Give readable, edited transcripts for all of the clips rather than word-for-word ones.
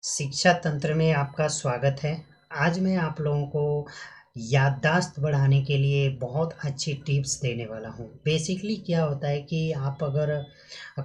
शिक्षा तंत्र में आपका स्वागत है। आज मैं आप लोगों को याददाश्त बढ़ाने के लिए बहुत अच्छी टिप्स देने वाला हूँ। बेसिकली क्या होता है कि आप अगर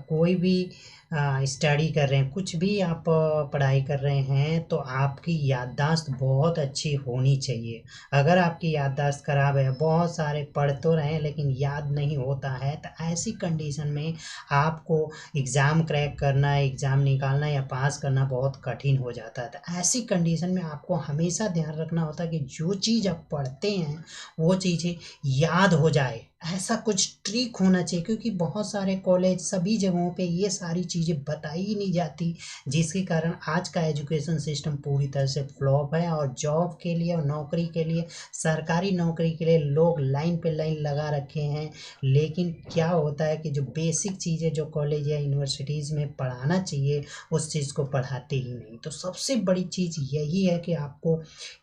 कोई भी स्टडी कर रहे हैं, कुछ भी आप पढ़ाई कर रहे हैं, तो आपकी याददाश्त बहुत अच्छी होनी चाहिए। अगर आपकी याददाश्त खराब है, बहुत सारे पढ़ तो रहे हैं लेकिन याद नहीं होता है, तो ऐसी कंडीशन में आपको एग्ज़ाम क्रैक करना, एग्ज़ाम निकालना या पास करना बहुत कठिन हो जाता है। तो ऐसी कंडीशन में आपको हमेशा ध्यान रखना होता है कि जो चीज़ आप पढ़ते हैं वो चीज़ें याद हो जाए। ऐसा कुछ ट्रिक होना चाहिए, क्योंकि बहुत सारे कॉलेज सभी जगहों पे ये सारी चीज़ें बताई ही नहीं जाती, जिसके कारण आज का एजुकेशन सिस्टम पूरी तरह से फ्लॉप है। और जॉब के लिए और नौकरी के लिए, सरकारी नौकरी के लिए लोग लाइन पे लाइन लगा रखे हैं, लेकिन क्या होता है कि जो बेसिक चीज़ें जो कॉलेज या यूनिवर्सिटीज़ में पढ़ाना चाहिए उस चीज़ को पढ़ाते ही नहीं। तो सबसे बड़ी चीज़ यही है कि आपको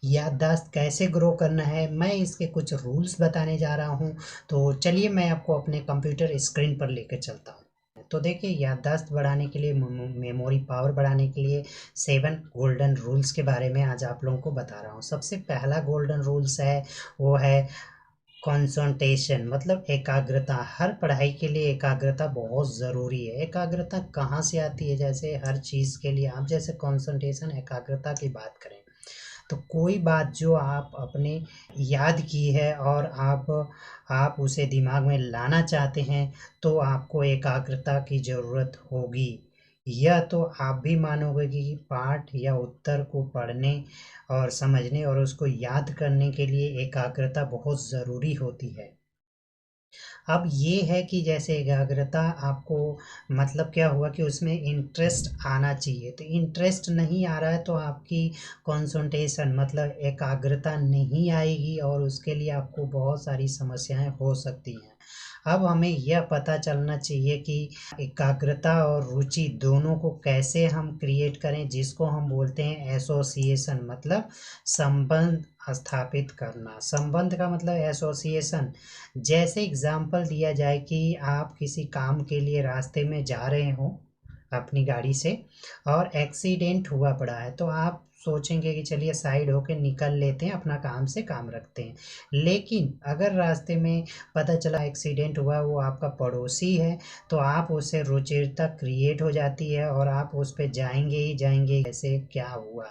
याददाश्त कैसे ग्रो करना है, मैं इसके कुछ रूल्स बताने जा रहा हूँ। तो चलिए मैं आपको अपने कंप्यूटर स्क्रीन पर लेकर चलता हूँ। तो देखिए, याददाश्त बढ़ाने के लिए, मेमोरी पावर बढ़ाने के लिए 7 गोल्डन रूल्स के बारे में आज आप लोगों को बता रहा हूँ। सबसे पहला गोल्डन रूल्स है, वो है कंसंट्रेशन, मतलब एकाग्रता। हर पढ़ाई के लिए एकाग्रता बहुत ज़रूरी है। एकाग्रता कहाँ से आती है? जैसे हर चीज़ के लिए आप जैसे कंसंट्रेशन, एकाग्रता की बात करें, तो कोई बात जो आप अपने याद की है और आप उसे दिमाग में लाना चाहते हैं, तो आपको एकाग्रता की ज़रूरत होगी। यह तो आप भी मानोगे कि पाठ या उत्तर को पढ़ने और समझने और उसको याद करने के लिए एकाग्रता बहुत ज़रूरी होती है। अब ये है कि जैसे एकाग्रता आपको, मतलब क्या हुआ कि उसमें इंटरेस्ट आना चाहिए। तो इंटरेस्ट नहीं आ रहा है तो आपकी कंसंट्रेशन, मतलब एकाग्रता नहीं आएगी और उसके लिए आपको बहुत सारी समस्याएं हो सकती हैं। अब हमें यह पता चलना चाहिए कि एकाग्रता और रुचि दोनों को कैसे हम क्रिएट करें, जिसको हम बोलते हैं एसोसिएशन, मतलब संबंध स्थापित करना। संबंध का मतलब एसोसिएशन। जैसे एग्जाम्पल दिया जाए कि आप किसी काम के लिए रास्ते में जा रहे हो अपनी गाड़ी से, और एक्सीडेंट हुआ पड़ा है, तो आप सोचेंगे कि चलिए साइड होके निकल लेते हैं, अपना काम से काम रखते हैं। लेकिन अगर रास्ते में पता चला एक्सीडेंट हुआ, वो आपका पड़ोसी है, तो आप उससे रुचिरता क्रिएट हो जाती है और आप उस पे जाएंगे ही जाएंगे, कैसे क्या हुआ।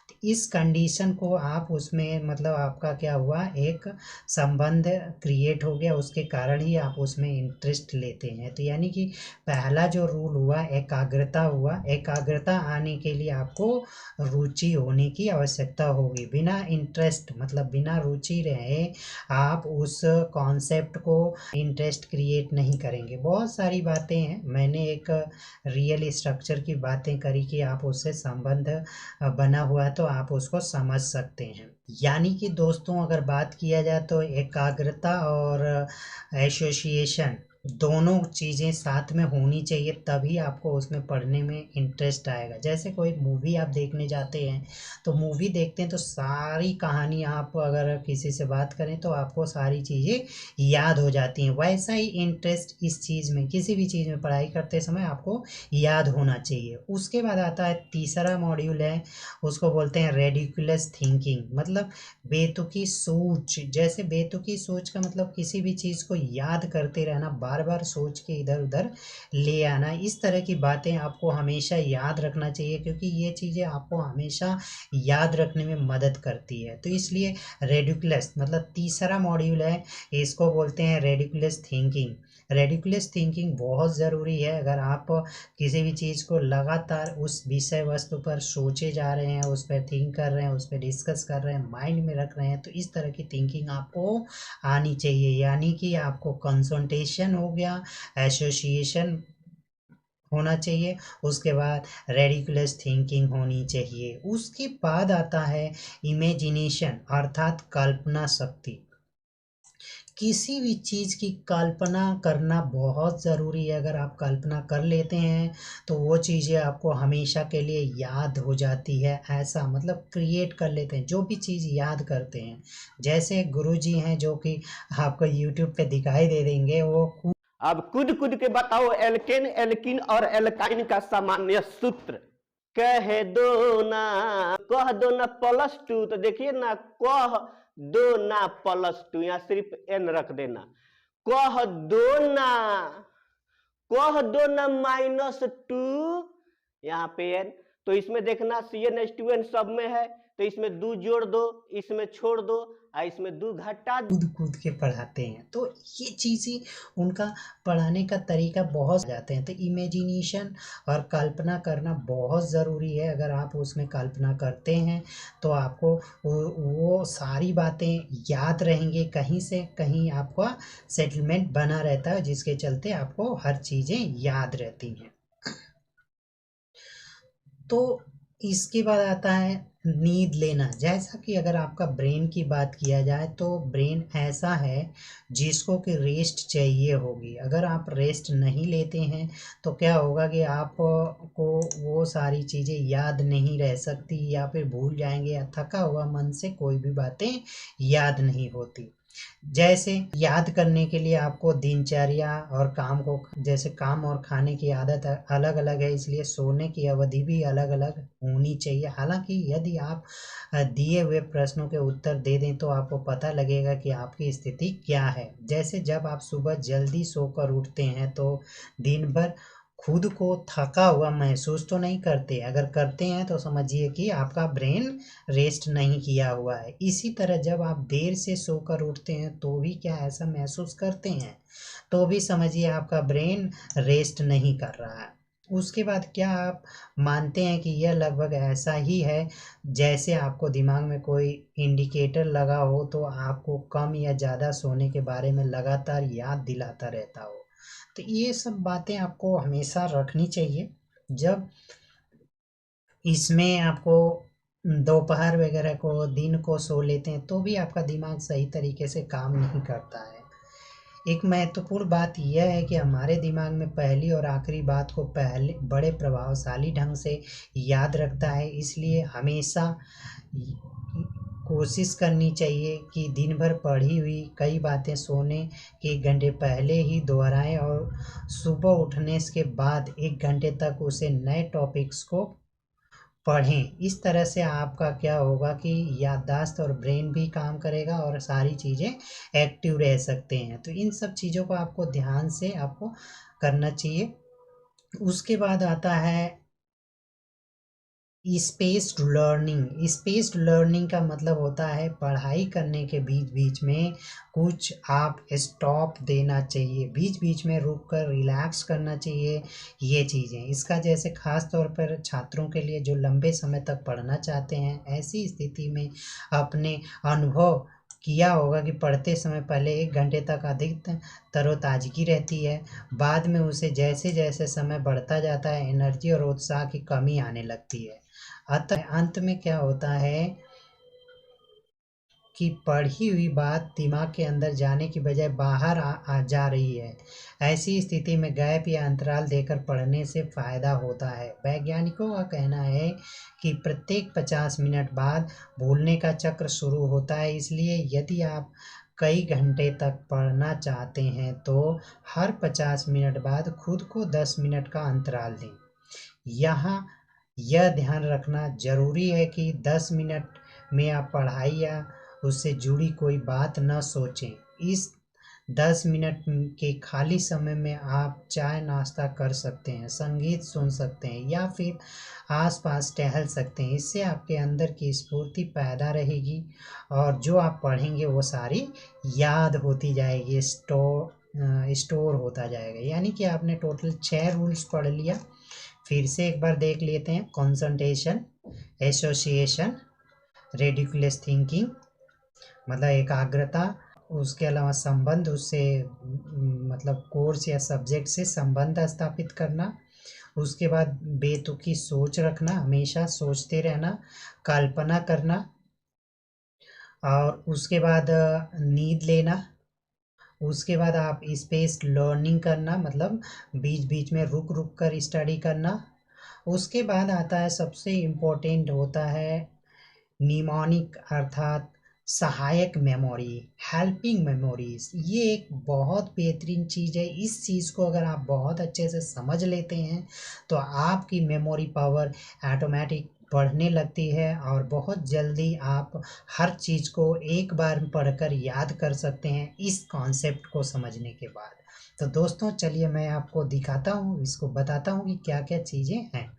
तो इस कंडीशन को आप उसमें, मतलब आपका क्या हुआ, एक संबंध क्रिएट हो गया, उसके कारण ही आप उसमें इंटरेस्ट लेते हैं। तो यानी कि पहला जो रूल हुआ, एकाग्रता हुआ। एकाग्रता आने के लिए आपको रुचि होने की आवश्यकता होगी। बिना इंटरेस्ट, मतलब बिना रुचि रहे आप उस कॉन्सेप्ट को इंटरेस्ट क्रिएट नहीं करेंगे। बहुत सारी बातें हैं, मैंने एक रियल स्ट्रक्चर की बातें करी कि आप उससे संबंध बना हुआ है तो आप उसको समझ सकते हैं। यानी कि दोस्तों, अगर बात किया जाए तो एकाग्रता और एसोसिएशन दोनों चीज़ें साथ में होनी चाहिए, तभी आपको उसमें पढ़ने में इंटरेस्ट आएगा। जैसे कोई मूवी आप देखने जाते हैं, तो मूवी देखते हैं तो सारी कहानी, आप अगर किसी से बात करें तो आपको सारी चीज़ें याद हो जाती हैं। वैसा ही इंटरेस्ट इस चीज़ में, किसी भी चीज़ में पढ़ाई करते समय आपको याद होना चाहिए। उसके बाद आता है तीसरा मॉड्यूल है, उसको बोलते हैं रेडिकुलस थिंकिंग, मतलब बेतुकी सोच। जैसे बेतुकी सोच का मतलब किसी भी चीज़ को याद करते रहना, बार बार सोच के इधर उधर ले आना। इस तरह की बातें आपको हमेशा याद रखना चाहिए, क्योंकि ये चीज़ें आपको हमेशा याद रखने में मदद करती है। तो इसलिए रेडिकुलस, मतलब तीसरा मॉड्यूल है, इसको बोलते हैं रेडिकुलस थिंकिंग। रेडिकुलस थिंकिंग बहुत ज़रूरी है। अगर आप किसी भी चीज़ को लगातार उस विषय वस्तु पर सोचे जा रहे हैं, उस पर थिंक कर रहे हैं, उस पर डिस्कस कर रहे हैं, माइंड में रख रहे हैं, तो इस तरह की थिंकिंग आपको आनी चाहिए। यानी कि आपको कंसंट्रेशन हो गया, एसोसिएशन होना चाहिए, उसके बाद रेडिकुलस थिंकिंग होनी चाहिए। उसके बाद आता है इमेजिनेशन, अर्थात कल्पना शक्ति। किसी भी चीज़ की कल्पना करना बहुत ज़रूरी है। अगर आप कल्पना कर लेते हैं तो वो चीज़ें आपको हमेशा के लिए याद हो जाती है। ऐसा मतलब क्रिएट कर लेते हैं, जो भी चीज़ याद करते हैं। जैसे गुरुजी हैं जो कि आपको यूट्यूब पे दिखाई दे देंगे, वो अब कूद कूद के बताओ एल्केन एल्किन और एल्काइन का सामान्य सूत्र। कह दो ना, कह दो ना +2, तो देखिए ना, कह दो ना +2, यहाँ सिर्फ n रख देना। कह दो ना, कह दो ना -2, यहाँ पे n, तो इसमें देखना CnH2n सब में है, तो इसमें 2 जोड़ दो, इसमें छोड़ दो, और इसमें 2 घटा दो। कूद कूद के पढ़ाते हैं, तो ये चीज़ें उनका पढ़ाने का तरीका बहुत जाते हैं। तो इमेजिनेशन और कल्पना करना बहुत ज़रूरी है। अगर आप उसमें कल्पना करते हैं तो आपको वो सारी बातें याद रहेंगे, कहीं से कहीं आपका सेटलमेंट बना रहता है, जिसके चलते आपको हर चीज़ें याद रहती हैं। तो इसके बाद आता है नींद लेना। जैसा कि अगर आपका ब्रेन की बात किया जाए तो ब्रेन ऐसा है जिसको कि रेस्ट चाहिए होगी। अगर आप रेस्ट नहीं लेते हैं तो क्या होगा कि आप को वो सारी चीज़ें याद नहीं रह सकती, या फिर भूल जाएंगे, या थका हुआ मन से कोई भी बातें याद नहीं होती। जैसे याद करने के लिए आपको दिनचर्या और काम को, जैसे काम और खाने की आदत अलग अलग है, इसलिए सोने की अवधि भी अलग अलग होनी चाहिए। हालांकि यदि आप दिए हुए प्रश्नों के उत्तर दे दें तो आपको पता लगेगा कि आपकी स्थिति क्या है। जैसे जब आप सुबह जल्दी सोकर उठते हैं तो दिन भर खुद को थका हुआ महसूस तो नहीं करते। अगर करते हैं तो समझिए कि आपका ब्रेन रेस्ट नहीं किया हुआ है। इसी तरह जब आप देर से सोकर उठते हैं तो भी क्या ऐसा महसूस करते हैं, तो भी समझिए आपका ब्रेन रेस्ट नहीं कर रहा है। उसके बाद क्या आप मानते हैं कि यह लगभग ऐसा ही है जैसे आपको दिमाग में कोई इंडिकेटर लगा हो तो आपको कम या ज़्यादा सोने के बारे में लगातार याद दिलाता रहता हो। तो ये सब बातें आपको हमेशा रखनी चाहिए। जब इसमें आपको दोपहर वगैरह को, दिन को सो लेते हैं तो भी आपका दिमाग सही तरीके से काम नहीं करता है। एक महत्वपूर्ण बात यह है कि हमारे दिमाग में पहली और आखिरी बात को पहले बड़े प्रभावशाली ढंग से याद रखता है। इसलिए हमेशा कोशिश करनी चाहिए कि दिन भर पढ़ी हुई कई बातें सोने के 1 घंटे पहले ही दोहराएं और सुबह उठने के बाद 1 घंटे तक उसे नए टॉपिक्स को पढ़ें। इस तरह से आपका क्या होगा कि याददाश्त और ब्रेन भी काम करेगा और सारी चीज़ें एक्टिव रह सकते हैं। तो इन सब चीज़ों को आपको ध्यान से आपको करना चाहिए। उसके बाद आता है स्पेस्ड लर्निंग। स्पेस्ड लर्निंग का मतलब होता है पढ़ाई करने के बीच बीच में कुछ आप स्टॉप देना चाहिए, बीच बीच में रुक कर रिलैक्स करना चाहिए। ये चीज़ें इसका जैसे ख़ास तौर पर छात्रों के लिए जो लंबे समय तक पढ़ना चाहते हैं, ऐसी स्थिति में अपने अनुभव किया होगा कि पढ़ते समय पहले 1 घंटे तक अधिक तरोताजगी रहती है, बाद में उसे जैसे जैसे समय बढ़ता जाता है एनर्जी और उत्साह की कमी आने लगती है। अतः अंत में क्या होता है कि पढ़ी हुई बात दिमाग के अंदर जाने की बजाय बाहर आ जा रही है। ऐसी स्थिति में गैप या अंतराल देकर पढ़ने से फ़ायदा होता है। वैज्ञानिकों का कहना है कि प्रत्येक 50 मिनट बाद भूलने का चक्र शुरू होता है। इसलिए यदि आप कई घंटे तक पढ़ना चाहते हैं तो हर 50 मिनट बाद खुद को 10 मिनट का अंतराल दें। यहाँ यह ध्यान रखना जरूरी है कि 10 मिनट में आप पढ़ाई या उससे जुड़ी कोई बात न सोचें। इस 10 मिनट के खाली समय में आप चाय नाश्ता कर सकते हैं, संगीत सुन सकते हैं या फिर आसपास टहल सकते हैं। इससे आपके अंदर की स्फूर्ति पैदा रहेगी और जो आप पढ़ेंगे वो सारी याद होती जाएगी, स्टोर होता जाएगा। यानी कि आपने टोटल 6 रूल्स पढ़ लिया। फिर से एक बार देख लेते हैं। कंसंट्रेशन, एसोसिएशन, रेडिकुलस थिंकिंग मतलब एकाग्रता, उसके अलावा संबंध, उससे मतलब कोर्स या सब्जेक्ट से संबंध स्थापित करना, उसके बाद बेतुकी सोच रखना, हमेशा सोचते रहना, कल्पना करना, और उसके बाद नींद लेना, उसके बाद आप स्पेस लर्निंग करना मतलब बीच बीच में रुक रुक कर स्टडी करना। उसके बाद आता है सबसे इम्पोर्टेंट होता है निमोनिक अर्थात सहायक मेमोरी, हेल्पिंग मेमोरीज, ये एक बहुत बेहतरीन चीज़ है। इस चीज़ को अगर आप बहुत अच्छे से समझ लेते हैं तो आपकी मेमोरी पावर ऑटोमेटिक बढ़ने लगती है और बहुत जल्दी आप हर चीज़ को एक बार पढ़कर याद कर सकते हैं इस कॉन्सेप्ट को समझने के बाद। तो दोस्तों चलिए मैं आपको दिखाता हूँ, इसको बताता हूँ कि क्या क्या चीज़ें हैं।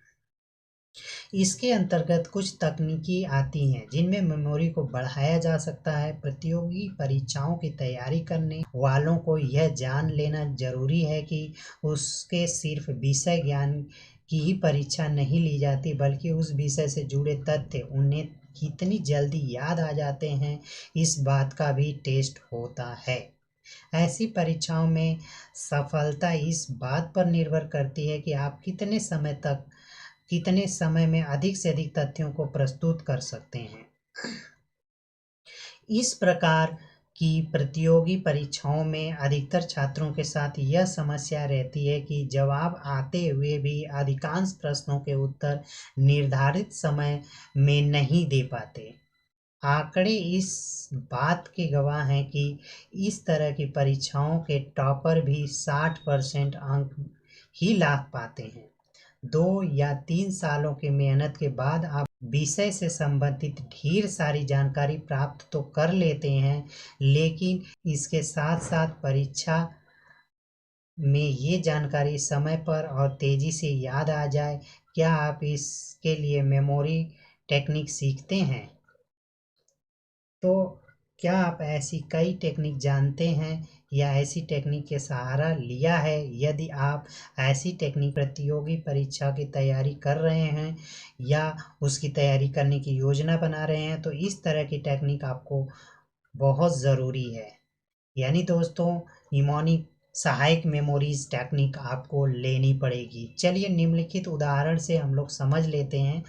इसके अंतर्गत कुछ तकनीकी आती हैं जिनमें मेमोरी को बढ़ाया जा सकता है। प्रतियोगी परीक्षाओं की तैयारी करने वालों को यह जान लेना जरूरी है कि उसके सिर्फ विषय ज्ञान की ही परीक्षा नहीं ली जाती, बल्कि उस विषय से जुड़े तथ्य उन्हें कितनी जल्दी याद आ जाते हैं, इस बात का भी टेस्ट होता है। ऐसी परीक्षाओं में सफलता इस बात पर निर्भर करती है कि आप कितने समय में अधिक से अधिक तथ्यों को प्रस्तुत कर सकते हैं। इस प्रकार की प्रतियोगी परीक्षाओं में अधिकतर छात्रों के साथ यह समस्या रहती है कि जवाब आते हुए भी अधिकांश प्रश्नों के उत्तर निर्धारित समय में नहीं दे पाते। आंकड़े इस बात के गवाह हैं कि इस तरह की परीक्षाओं के टॉपर भी 60% अंक ही ला पाते हैं। 2 या 3 सालों की मेहनत के बाद आप विषय से संबंधित ढेर सारी जानकारी प्राप्त तो कर लेते हैं, लेकिन इसके साथ साथ परीक्षा में ये जानकारी समय पर और तेजी से याद आ जाए। क्या आप इसके लिए मेमोरी टेक्निक सीखते हैं? तो क्या आप ऐसी कई टेक्निक जानते हैं या ऐसी टेक्निक के सहारा लिया है? यदि आप ऐसी टेक्निक प्रतियोगी परीक्षा की तैयारी कर रहे हैं या उसकी तैयारी करने की योजना बना रहे हैं तो इस तरह की टेक्निक आपको बहुत ज़रूरी है। यानी दोस्तों निमोनिक सहायक मेमोरीज टेक्निक आपको लेनी पड़ेगी। चलिए निम्नलिखित उदाहरण से हम लोग समझ लेते हैं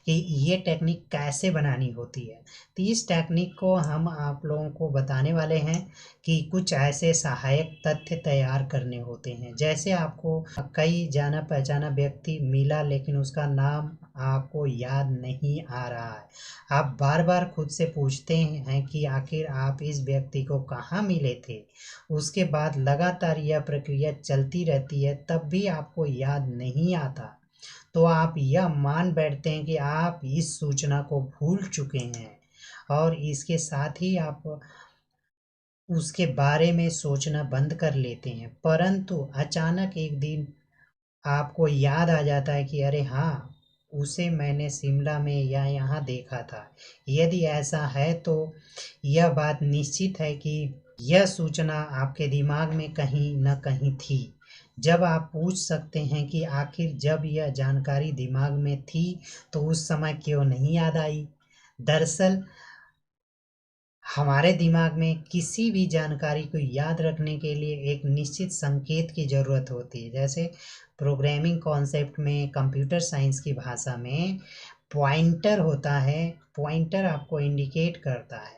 कि ये टेक्निक कैसे बनानी होती है। तो इस टेक्निक को हम आप लोगों को बताने वाले हैं कि कुछ ऐसे सहायक तथ्य तैयार करने होते हैं। जैसे आपको कई जाना पहचाना व्यक्ति मिला लेकिन उसका नाम आपको याद नहीं आ रहा है। आप बार बार खुद से पूछते हैं कि आखिर आप इस व्यक्ति को कहाँ मिले थे। उसके बाद लगातार यह प्रक्रिया चलती रहती है, तब भी आपको याद नहीं आता, तो आप यह मान बैठते हैं कि आप इस सूचना को भूल चुके हैं और इसके साथ ही आप उसके बारे में सोचना बंद कर लेते हैं। परंतु अचानक एक दिन आपको याद आ जाता है कि अरे हाँ, उसे मैंने शिमला में या यहाँ देखा था। यदि ऐसा है तो यह बात निश्चित है कि यह सूचना आपके दिमाग में कहीं न कहीं थी। जब आप पूछ सकते हैं कि आखिर जब यह जानकारी दिमाग में थी तो उस समय क्यों नहीं याद आई। दरअसल हमारे दिमाग में किसी भी जानकारी को याद रखने के लिए एक निश्चित संकेत की ज़रूरत होती है। जैसे प्रोग्रामिंग कॉन्सेप्ट में, कंप्यूटर साइंस की भाषा में पॉइंटर होता है। पॉइंटर आपको इंडिकेट करता है,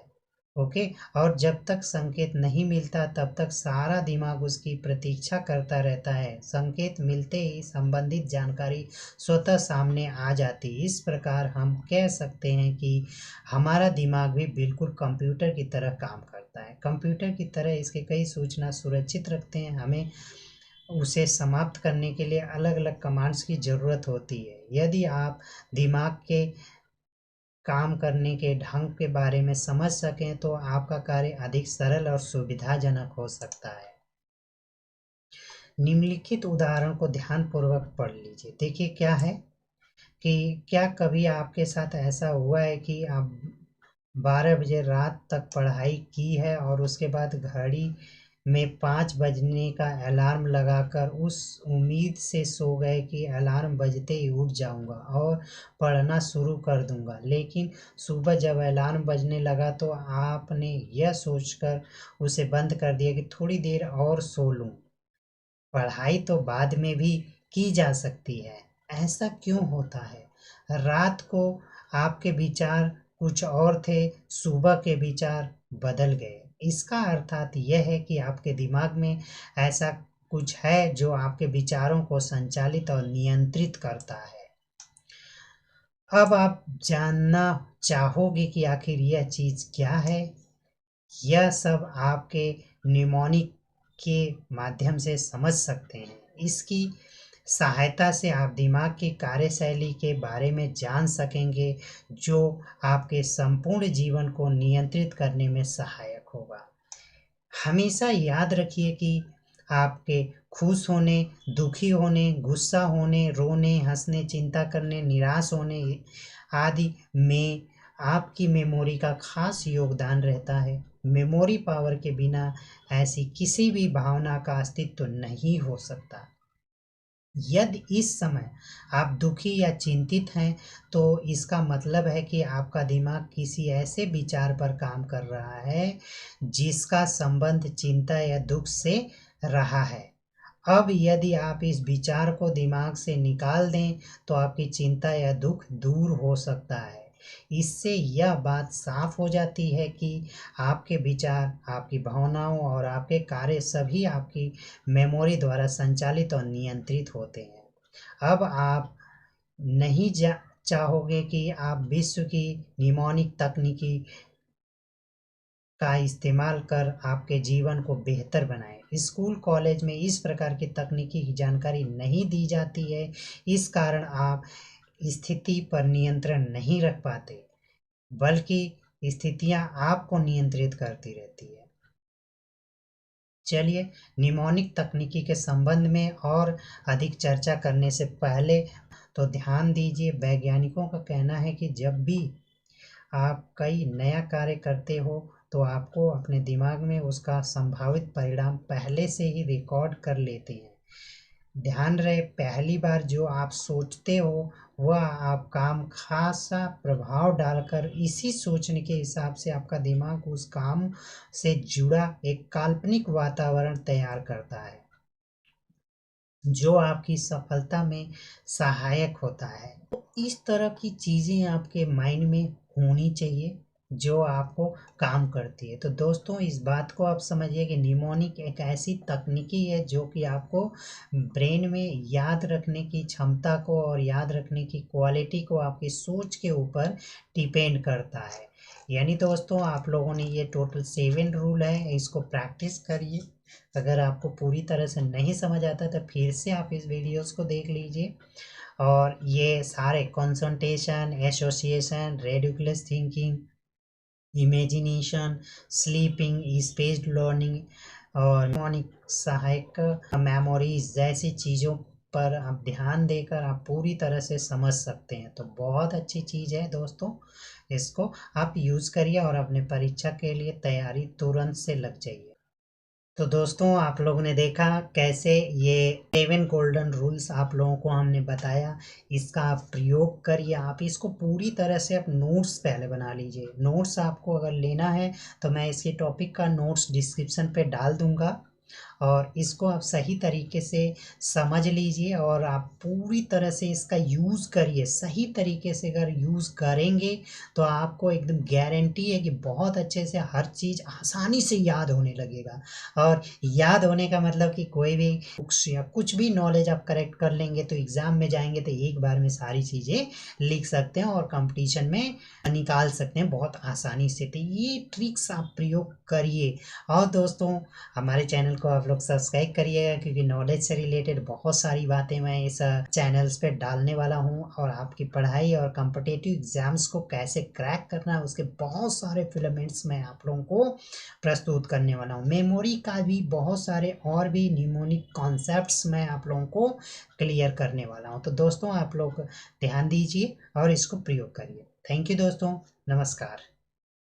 ओके। और जब तक संकेत नहीं मिलता तब तक सारा दिमाग उसकी प्रतीक्षा करता रहता है। संकेत मिलते ही संबंधित जानकारी स्वतः सामने आ जाती। इस प्रकार हम कह सकते हैं कि हमारा दिमाग भी बिल्कुल कंप्यूटर की तरह काम करता है। कंप्यूटर की तरह इसके कई सूचना सुरक्षित रखते हैं। हमें उसे समाप्त करने के लिए अलग अलग कमांड्स की ज़रूरत होती है। यदि आप दिमाग के काम करने के ढंग के बारे में समझ सकें तो आपका कार्य अधिक सरल और सुविधाजनक हो सकता है। निम्नलिखित उदाहरण को ध्यानपूर्वक पढ़ लीजिए। देखिए क्या है कि क्या कभी आपके साथ ऐसा हुआ है कि आप 12 बजे रात तक पढ़ाई की है और उसके बाद घड़ी में 5 बजने का अलार्म लगाकर उस उम्मीद से सो गए कि अलार्म बजते ही उठ जाऊंगा और पढ़ना शुरू कर दूंगा, लेकिन सुबह जब अलार्म बजने लगा तो आपने यह सोचकर उसे बंद कर दिया कि थोड़ी देर और सो लूं, पढ़ाई तो बाद में भी की जा सकती है। ऐसा क्यों होता है? रात को आपके विचार कुछ और थे, सुबह के विचार बदल गए। इसका अर्थात यह है कि आपके दिमाग में ऐसा कुछ है जो आपके विचारों को संचालित और नियंत्रित करता है। अब आप जानना चाहोगे कि आखिर यह चीज़ क्या है। यह सब आपके निमोनिक के माध्यम से समझ सकते हैं। इसकी सहायता से आप दिमाग की कार्यशैली के बारे में जान सकेंगे, जो आपके संपूर्ण जीवन को नियंत्रित करने में सहायक होगा। हमेशा याद रखिए कि आपके खुश होने, दुखी होने, गुस्सा होने, रोने, हंसने, चिंता करने, निराश होने आदि में आपकी मेमोरी का खास योगदान रहता है। मेमोरी पावर के बिना ऐसी किसी भी भावना का अस्तित्व नहीं हो सकता। यदि इस समय आप दुखी या चिंतित हैं, तो इसका मतलब है कि आपका दिमाग किसी ऐसे विचार पर काम कर रहा है जिसका संबंध चिंता या दुख से रहा है। अब यदि आप इस विचार को दिमाग से निकाल दें, तो आपकी चिंता या दुख दूर हो सकता है। इससे यह बात साफ हो जाती है कि आपके विचार, आपकी भावनाओं और आपके कार्य सभी आपकी मेमोरी द्वारा संचालित और नियंत्रित होते हैं। अब आप नहीं चाहोगे कि आप विश्व की निमोनिक तकनीकी का इस्तेमाल कर आपके जीवन को बेहतर बनाएं। स्कूल कॉलेज में इस प्रकार की तकनीकी की जानकारी नहीं दी जाती है। इस कारण आप स्थिति पर नियंत्रण नहीं रख पाते, बल्कि स्थितियां आपको नियंत्रित करती रहती है। चलिए, निमोनिक तकनीकी के संबंध में और अधिक चर्चा करने से पहले तो ध्यान दीजिए, वैज्ञानिकों का कहना है कि जब भी आप कई नया कार्य करते हो, तो आपको अपने दिमाग में उसका संभावित परिणाम पहले से ही रिकॉर्ड कर लेते हैं। ध्यान रहे, पहली बार जो आप सोचते हो वह आप काम खासा प्रभाव डालकर इसी सोचने के हिसाब से आपका दिमाग उस काम से जुड़ा एक काल्पनिक वातावरण तैयार करता है, जो आपकी सफलता में सहायक होता है। तो इस तरह की चीज़ें आपके माइंड में होनी चाहिए जो आपको काम करती है। तो दोस्तों, इस बात को आप समझिए कि निमोनिक एक ऐसी तकनीकी है जो कि आपको ब्रेन में याद रखने की क्षमता को और याद रखने की क्वालिटी को आपकी सोच के ऊपर डिपेंड करता है। यानी दोस्तों, आप लोगों ने ये टोटल 7 रूल है, इसको प्रैक्टिस करिए। अगर आपको पूरी तरह से नहीं समझ आता तो फिर से आप इस वीडियोस को देख लीजिए। और ये सारे concentration, association, ridiculous thinking, imagination, sleeping, spaced learning और निमोनिक सहायक मेमोरीज जैसी चीज़ों पर आप ध्यान देकर आप पूरी तरह से समझ सकते हैं। तो बहुत अच्छी चीज़ है दोस्तों, इसको आप यूज़ करिए और अपने परीक्षा के लिए तैयारी तुरंत से लग जाइए। तो दोस्तों, आप लोगों ने देखा कैसे ये 7 गोल्डन रूल्स आप लोगों को हमने बताया। इसका आप प्रयोग करिए। आप इसको पूरी तरह से आप नोट्स पहले बना लीजिए। नोट्स आपको अगर लेना है तो मैं इसके टॉपिक का नोट्स डिस्क्रिप्शन पे डाल दूंगा, और इसको आप सही तरीके से समझ लीजिए और आप पूरी तरह से इसका यूज़ करिए। सही तरीके से अगर यूज़ करेंगे तो आपको एकदम गारंटी है कि बहुत अच्छे से हर चीज़ आसानी से याद होने लगेगा। और याद होने का मतलब कि कोई भी बुक्स या कुछ भी नॉलेज आप करेक्ट कर लेंगे तो एग्ज़ाम में जाएंगे तो एक बार में सारी चीज़ें लिख सकते हैं और कंपटीशन में निकाल सकते हैं बहुत आसानी से। तो ये ट्रिक्स आप प्रयोग करिए। और दोस्तों, हमारे चैनल को आप लोग सब्सक्राइब करिएगा, क्योंकि नॉलेज से रिलेटेड बहुत सारी बातें मैं इस चैनल्स पे डालने वाला हूँ। और आपकी पढ़ाई और कॉम्पिटिटिव एग्जाम्स को कैसे क्रैक करना है उसके बहुत सारे फिलामेंट्स मैं आप लोगों को प्रस्तुत करने वाला हूँ। मेमोरी का भी बहुत सारे और भी निमोनिक कॉन्सेप्ट्स मैं आप लोगों को क्लियर करने वाला हूँ। तो दोस्तों, आप लोग ध्यान दीजिए और इसको प्रयोग करिए। थैंक यू दोस्तों, नमस्कार।